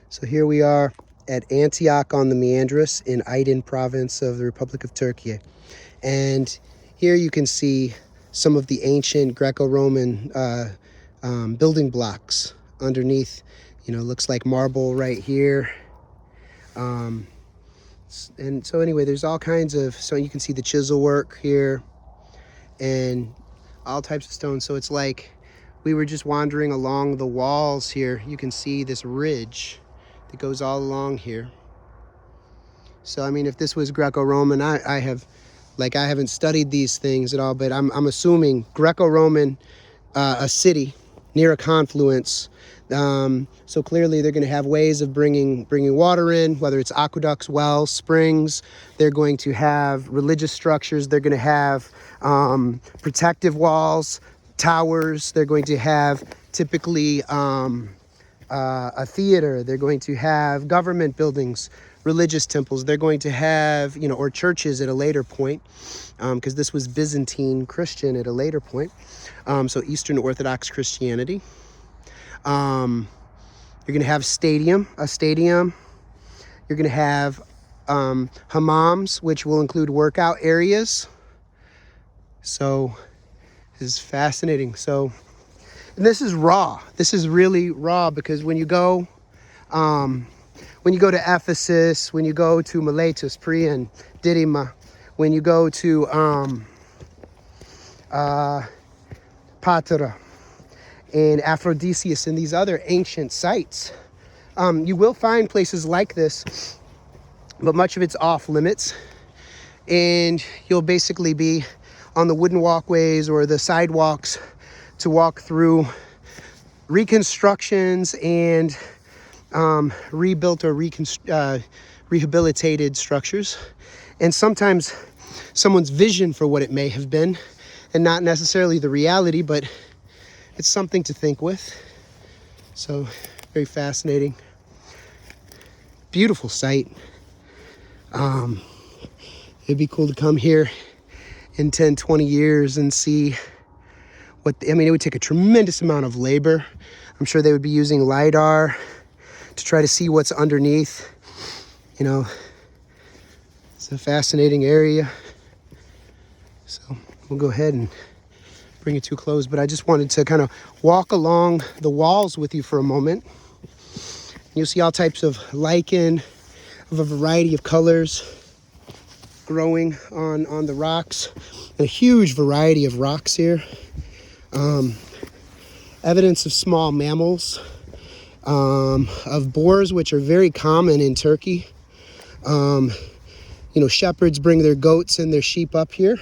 So here we are at Antioch-on-the-Meandres in Aegean province of the Republic of Turkey. And here you can see some of the ancient Greco-Roman building blocks underneath. Looks like marble right here. And so anyway, there's all kinds of, so you can see the chisel work here and all types of stones. So it's like we were just wandering along the walls here. You can see this ridge that goes all along here. So I mean, if this was Greco-Roman, I haven't studied these things at all, but I'm assuming Greco-Roman, a city near a confluence. So clearly they're going to have ways of bringing water in, whether it's aqueducts, wells, springs. They're going to have religious structures. They're going to have protective walls, towers. They're going to have typically a theater. They're going to have government buildings, religious temples. They're going to have, or churches at a later point, because this was Byzantine Christian at a later point. So Eastern Orthodox Christianity. You're going to have a stadium. You're going to have hammams, which will include workout areas. So this is fascinating. So, and this is raw. This is really raw, because when you go to Ephesus, when you go to Miletus, Priene, Didyma, when you go to Patara and Aphrodisias and these other ancient sites, you will find places like this, but much of it's off limits, and you'll basically be on the wooden walkways or the sidewalks to walk through reconstructions and rebuilt or rehabilitated structures, and sometimes someone's vision for what it may have been, and not necessarily the reality, but it's something to think with. So very fascinating, beautiful sight. It'd be cool to come here in 10, 20 years and see it would take a tremendous amount of labor. I'm sure they would be using LiDAR to try to see what's underneath. It's a fascinating area. So we'll go ahead and bring it to a close, but I just wanted to kind of walk along the walls with you for a moment. You'll see all types of lichen of a variety of colors growing on the rocks, and a huge variety of rocks here. Evidence of small mammals, of boars, which are very common in Turkey. Shepherds bring their goats and their sheep up here.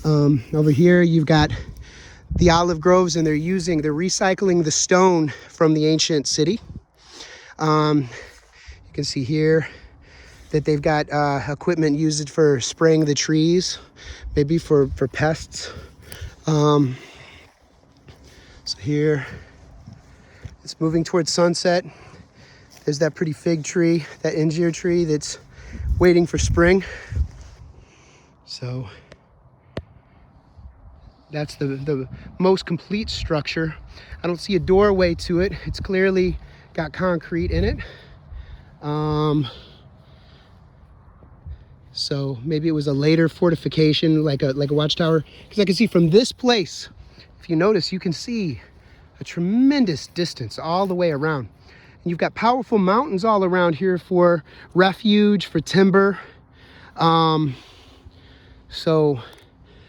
Over here you've got the olive groves, and they're recycling the stone from the ancient city. You can see here that they've got equipment used for spraying the trees, maybe for pests. So here it's moving towards sunset. There's that pretty fig tree, that incir tree that's waiting for spring. So that's the most complete structure. I don't see a doorway to it. It's clearly got concrete in it. So maybe it was a later fortification, like a watchtower. Because I can see from this place, if you notice, you can see a tremendous distance all the way around. And you've got powerful mountains all around here for refuge, for timber. So,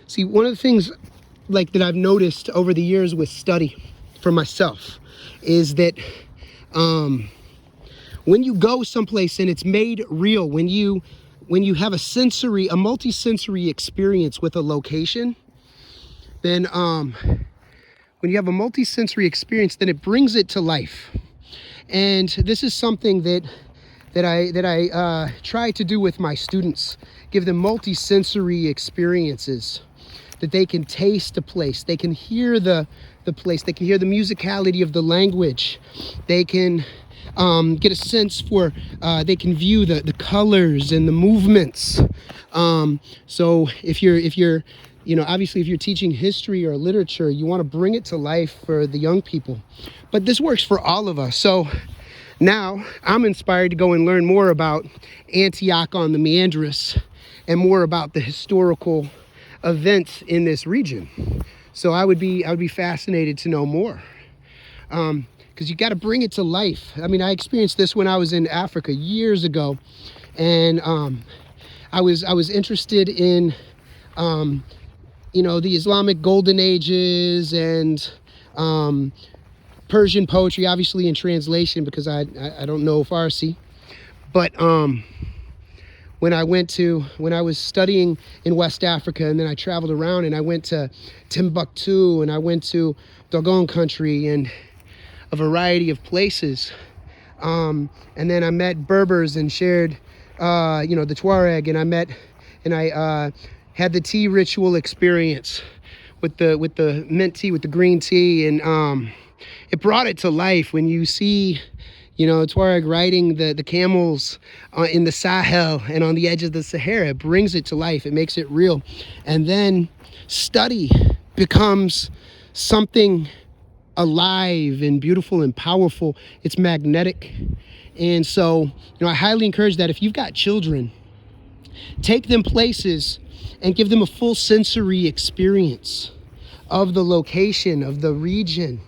see, one of the things that I've noticed over the years with study for myself is that when you go someplace and it's made real, when you have a multi-sensory experience with a location, then when you have a multi-sensory experience, then it brings it to life. And this is something that I try to do with my students, give them multi-sensory experiences, that they can taste a place, they can hear the place, they can hear the musicality of the language, they can get a sense for, they can view the colors and the movements. So if you're obviously if you're teaching history or literature, you want to bring it to life for the young people, but this works for all of us. So Now I'm inspired to go and learn more about Antioch-on-the-Meandres and more about the historical events in this region. So I would be fascinated to know more, because you got to bring it to life. I mean, I experienced this when I was in Africa years ago, and I was interested in the Islamic golden ages and Persian poetry, obviously in translation because I don't know Farsi. But when I was studying in West Africa, and then I traveled around, and I went to Timbuktu, and I went to Dogon country and a variety of places. And then I met Berbers and shared, the Tuareg, and I had the tea ritual experience with the mint tea, with the green tea, and it brought it to life when you see, Tuareg riding the camels in the Sahel and on the edge of the Sahara. It brings it to life. It makes it real. And then study becomes something alive and beautiful and powerful. It's magnetic. And so, I highly encourage that if you've got children, take them places and give them a full sensory experience of the location, of the region.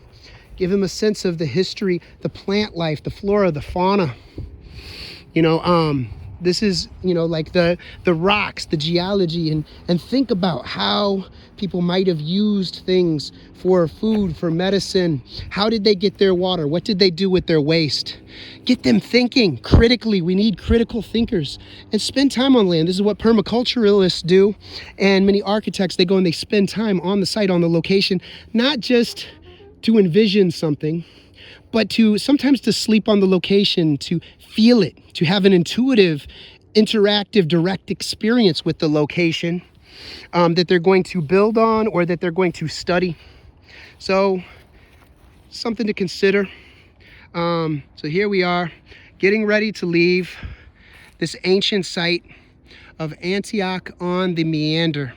Give them a sense of the history, the plant life, the flora, the fauna. This is, like the rocks, the geology, and think about how people might have used things for food, for medicine. How did they get their water? What did they do with their waste? Get them thinking critically. We need critical thinkers. And spend time on land. This is what permaculturalists do. And many architects, they go and they spend time on the site, on the location, not just to envision something, but sometimes to sleep on the location, to feel it, to have an intuitive, interactive, direct experience with the location that they're going to build on or that they're going to study. So, something to consider. So here we are, getting ready to leave this ancient site of Antioch-on-the-Meandres,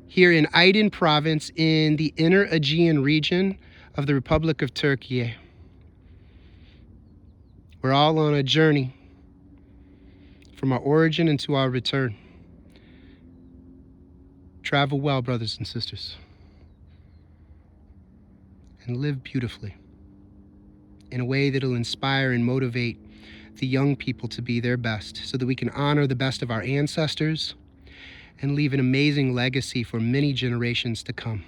here in Aydın province in the inner Aegean region of the Republic of Turkey. We're all on a journey from our origin into our return. Travel well, brothers and sisters, and live beautifully in a way that'll inspire and motivate the young people to be their best, so that we can honor the best of our ancestors and leave an amazing legacy for many generations to come.